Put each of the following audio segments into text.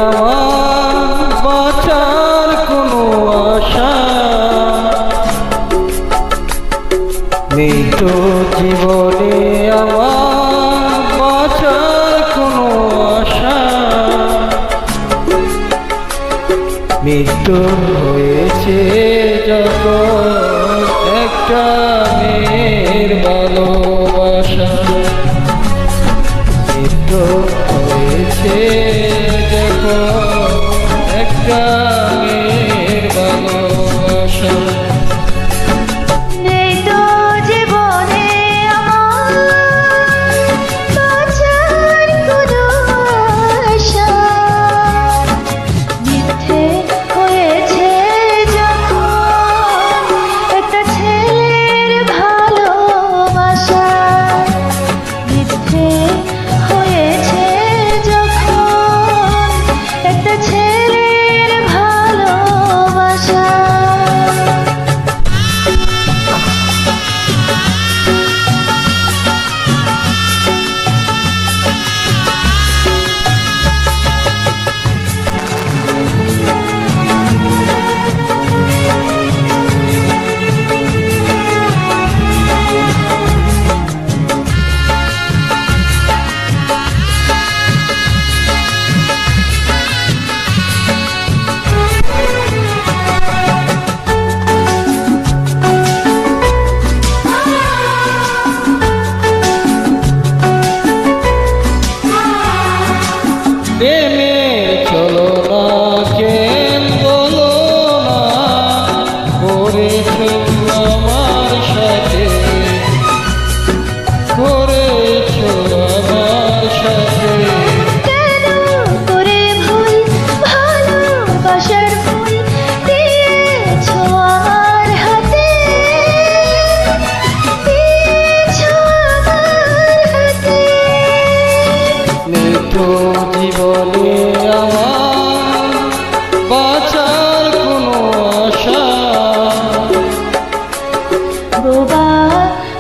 আমার বাঁচার কোনো আশা নেই তো জীবনে আমার বাঁচার কোনো আশা মৃত্যু হয়েছে যখন একটা মেয়ের ভালোবাসা মৃত্যু হয়েছে যখন একটা মেয়ের ভালোবাসা জীবনে আমার বাঁচার কোনো আশা বোবা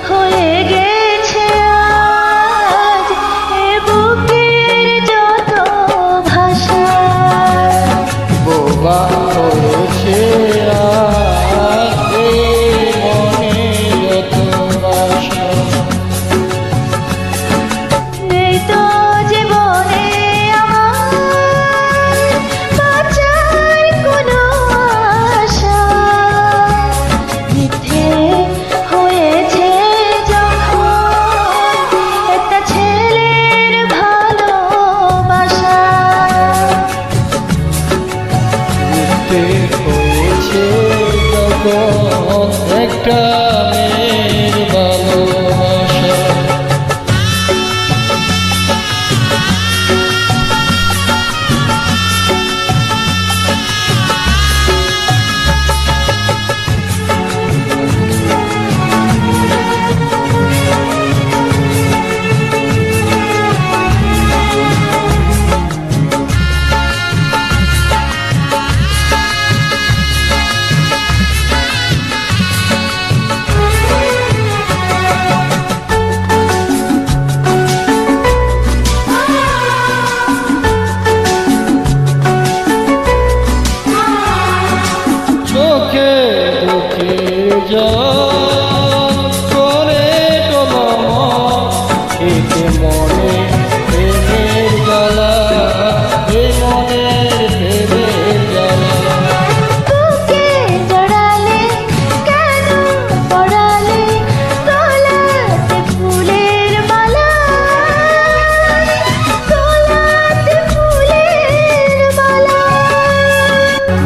হয়ে গেছে আজ এ বুকের যত ভাষা বোবা হয়েছে আজ এই মনে যত আশা নেই তো হয়েছে যখন একটা মেয়ের ভালোবাসা করে এতে মনে প্রেমের জ্বালা এ মনের প্রেমের জ্বালা তোকে জড়ালে কেন পড়ালে গলাতে ফুলের মালা গলাতে ফুলের মালা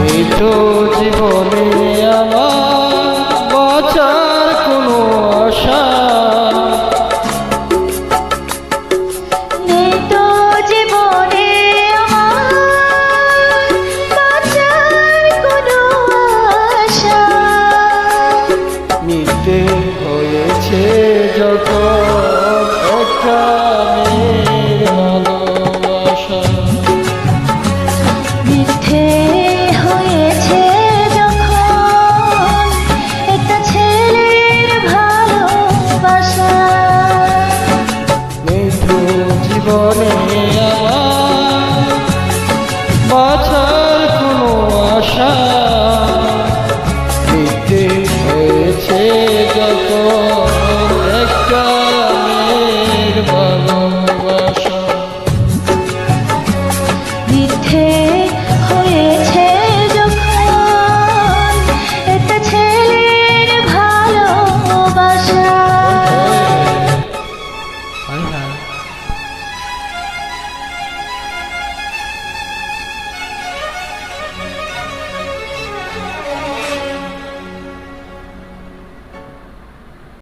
এই তো জীবনে আমার বাঁচার কোনো আশা নেই তো জীবনে আমার বাঁচার কোনো আশা মিথ্যে হয়েছে যখন একটা মেয়ের ভালোবাসা মিথ্যে হয়েছে জীবনে আমার যখন